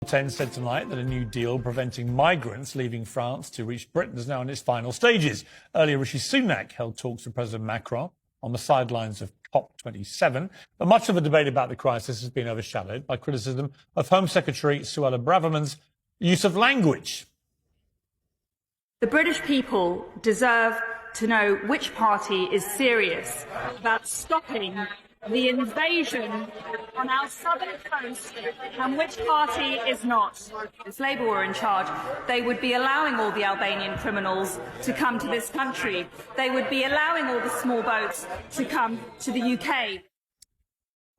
10 said tonight that a new deal preventing migrants leaving France to reach Britain is now in its final stages. Earlier, Rishi Sunak held talks with President Macron on the sidelines of COP27. But much of the debate about the crisis has been overshadowed by criticism of Home Secretary Suella Braverman's use of language. The British people deserve to know which party is serious about stopping the invasion on our southern coast and which party is not. If Labour were in charge, they would be allowing all the Albanian criminals to come to this country. They would be allowing all the small boats to come to the UK.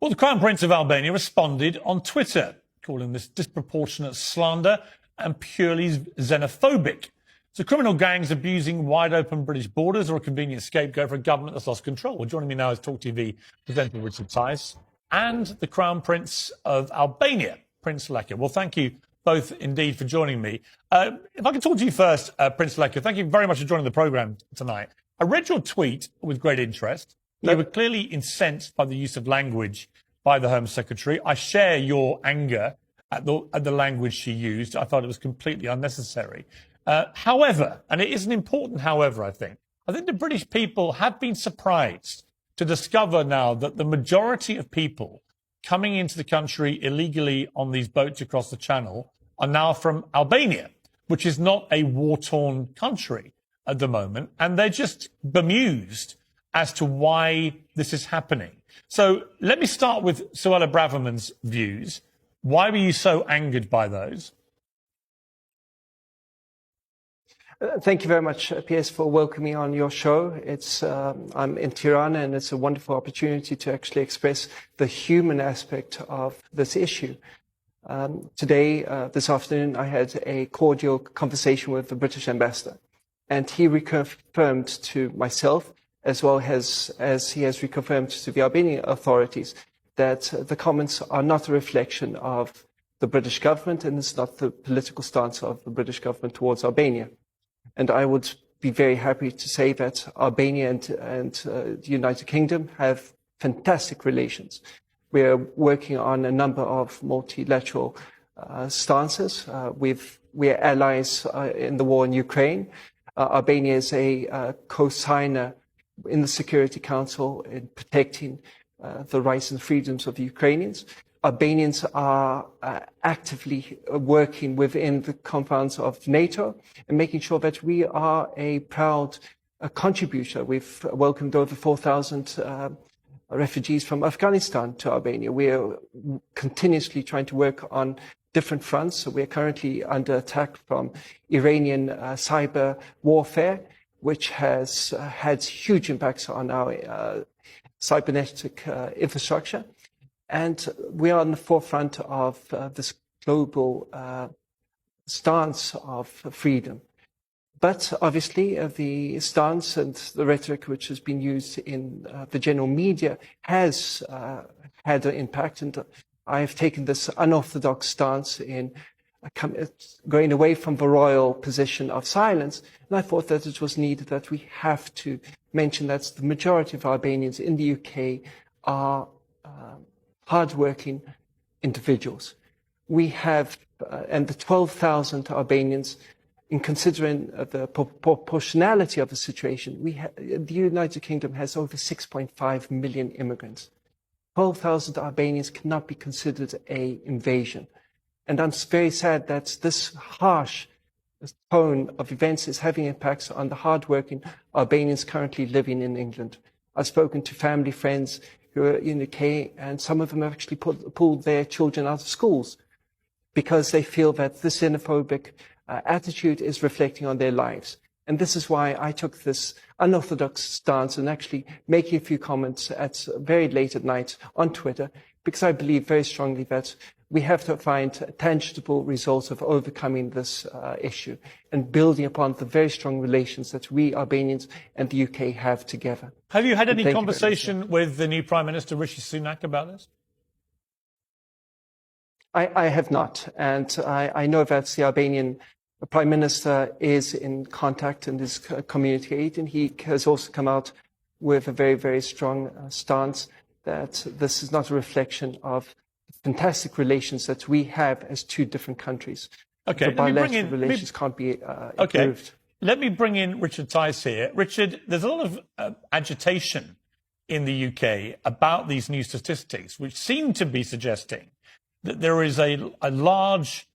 Well, the Crown Prince of Albania responded on Twitter, calling this disproportionate slander and purely xenophobic. So criminal gangs abusing wide-open British borders or a convenient scapegoat for a government that's lost control. Well, joining me now is Talk TV presenter Richard Tice and the Crown Prince of Albania, Prince Leka. Well, thank you both indeed for joining me. If I can talk to you first, Prince Leka, thank you very much for joining the programme tonight. I read your tweet with great interest. You were clearly incensed by the use of language by the Home Secretary. I share your anger at the language she used. I thought it was completely unnecessary. However, and it is an important however, I think the British people have been surprised to discover now that the majority of people coming into the country illegally on these boats across the Channel are now from Albania, which is not a war-torn country at the moment. And they're just bemused as to why this is happening. So let me start with Suella Braverman's views. Why were you so angered by those? Thank you very much, PS, for welcoming me on your show. I'm in Tirana, and it's a wonderful opportunity to actually express the human aspect of this issue. This afternoon, I had a cordial conversation with the British ambassador, and he reconfirmed to myself, as well as he has reconfirmed to the Albanian authorities, that the comments are not a reflection of the British government, and it's not the political stance of the British government towards Albania. And I would be very happy to say that Albania and the United Kingdom have fantastic relations. We are working on a number of multilateral stances. We are allies in the war in Ukraine. Albania is a co-signer in the Security Council in protecting the rights and freedoms of the Ukrainians. Albanians are actively working within the confines of NATO and making sure that we are a proud contributor. We've welcomed over 4,000 refugees from Afghanistan to Albania. We are continuously trying to work on different fronts. So we're currently under attack from Iranian cyber warfare, which has had huge impacts on our cybernetic infrastructure. And we are on the forefront of this global stance of freedom. But obviously, the stance and the rhetoric which has been used in the general media has had an impact. And I have taken this unorthodox stance in going away from the royal position of silence. And I thought that it was needed that we have to mention that the majority of Albanians in the UK are hardworking individuals. We have, and the 12,000 Albanians, in considering the proportionality of the situation, the United Kingdom has over 6.5 million immigrants. 12,000 Albanians cannot be considered an invasion. And I'm very sad that this harsh tone of events is having impacts on the hardworking Albanians currently living in England. I've spoken to family, friends who are in the UK, and some of them have actually pulled their children out of schools because they feel that this xenophobic attitude is reflecting on their lives. And this is why I took this unorthodox stance and actually making a few comments at very late at night on Twitter, because I believe very strongly that we have to find tangible results of overcoming this issue and building upon the very strong relations that we Albanians and the UK have together. Have you had any conversation with the new Prime Minister, Rishi Sunak, about this? I have not. And I know that the Albanian Prime Minister is in contact and is communicating. He has also come out with a very, very strong stance that this is not a reflection of fantastic relations that we have as two different countries. Okay, The bilateral relations can't be improved. Let me bring in Richard Tice here. Richard, there's a lot of agitation in the UK about these new statistics, which seem to be suggesting that there is a large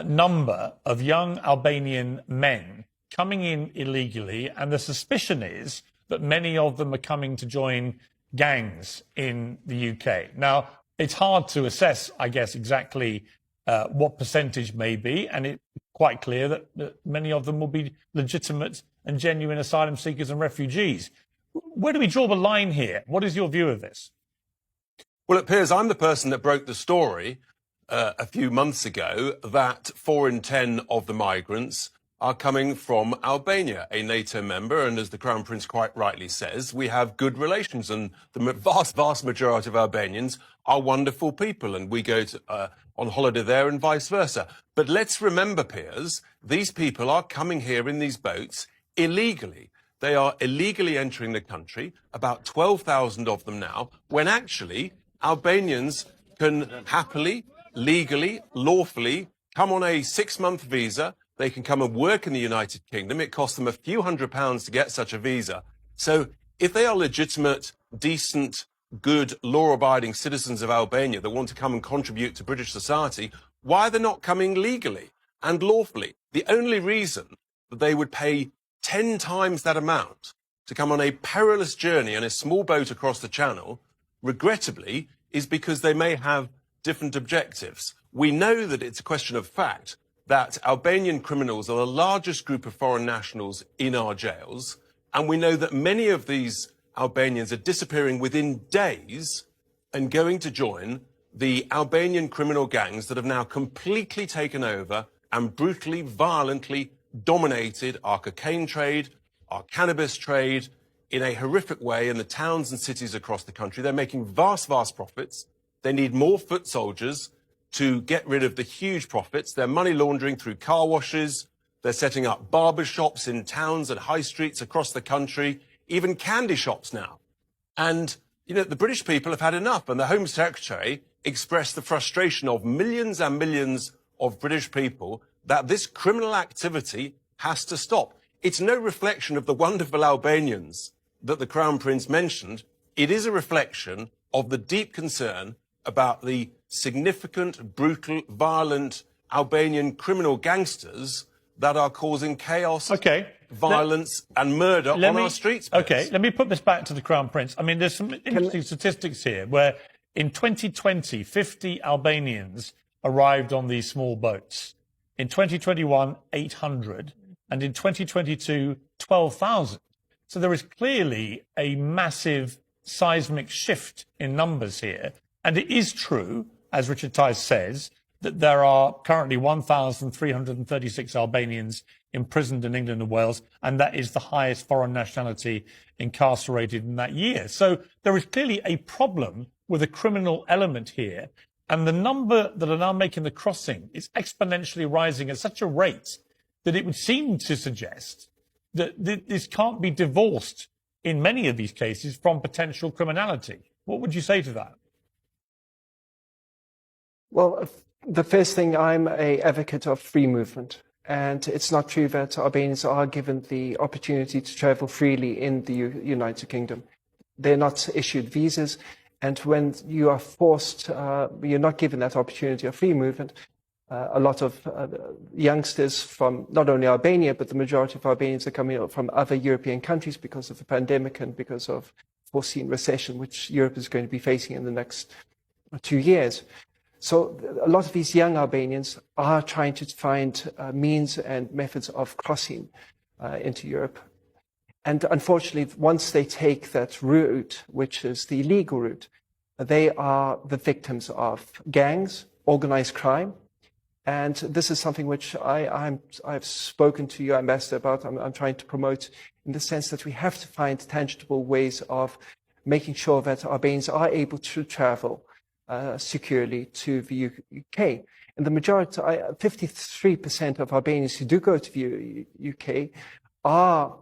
number of young Albanian men coming in illegally, and the suspicion is that many of them are coming to join gangs in the UK. Now, it's hard to assess, I guess, exactly what percentage may be, and it's quite clear that many of them will be legitimate and genuine asylum seekers and refugees. Where do we draw the line here? What is your view of this? Well, it appears I'm the person that broke the story a few months ago that 4 in 10 of the migrants are coming from Albania, a NATO member. And as the Crown Prince quite rightly says, we have good relations, and the vast majority of Albanians are wonderful people, and we go on holiday there and vice versa. But let's remember, Piers, these people are coming here in these boats illegally. They are illegally entering the country, about 12,000 of them now, when actually Albanians can happily, legally, lawfully come on a 6-month visa. They can come and work in the United Kingdom. It costs them a few £100s to get such a visa. So if they are legitimate, decent, good, law-abiding citizens of Albania that want to come and contribute to British society, why are they not coming legally and lawfully? The only reason that they would pay 10 times that amount to come on a perilous journey in a small boat across the Channel, regrettably, is because they may have different objectives. We know that it's a question of fact that Albanian criminals are the largest group of foreign nationals in our jails, and we know that many of these Albanians are disappearing within days and going to join the Albanian criminal gangs that have now completely taken over and brutally, violently dominated our cocaine trade, our cannabis trade, in a horrific way in the towns and cities across the country. They're making vast profits. They need more foot soldiers to get rid of the huge profits. They're money laundering through car washes. They're setting up barber shops in towns and high streets across the country, even candy shops now. And, you know, the British people have had enough. And the Home Secretary expressed the frustration of millions and millions of British people that this criminal activity has to stop. It's no reflection of the wonderful Albanians that the Crown Prince mentioned. It is a reflection of the deep concern about the significant, brutal, violent Albanian criminal gangsters that are causing chaos, violence and murder on our streets. Okay, let me put this back to the Crown Prince. I mean, there's some interesting statistics here where in 2020, 50 Albanians arrived on these small boats. In 2021, 800. And in 2022, 12,000. So there is clearly a massive seismic shift in numbers here. And it is true, as Richard Tice says, that there are currently 1,336 Albanians imprisoned in England and Wales, and that is the highest foreign nationality incarcerated in that year. So there is clearly a problem with a criminal element here, and the number that are now making the crossing is exponentially rising at such a rate that it would seem to suggest that this can't be divorced in many of these cases from potential criminality. What would you say to that? Well, the first thing, I'm an advocate of free movement. And it's not true that Albanians are given the opportunity to travel freely in the United Kingdom. They're not issued visas. And when you are forced, you're not given that opportunity of free movement. A lot of youngsters from not only Albania, but the majority of Albanians are coming from other European countries because of the pandemic and because of foreseen recession, which Europe is going to be facing in the next 2 years. So a lot of these young Albanians are trying to find means and methods of crossing into Europe. And unfortunately, once they take that route, which is the illegal route, they are the victims of gangs, organized crime. And this is something which I've spoken to your ambassador about. I'm trying to promote in the sense that we have to find tangible ways of making sure that Albanians are able to travel securely to the UK. And the majority, 53% of Albanians who do go to the UK are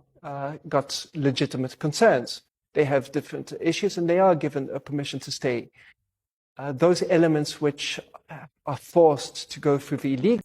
got legitimate concerns. They have different issues and they are given a permission to stay. those elements which are forced to go through the illegal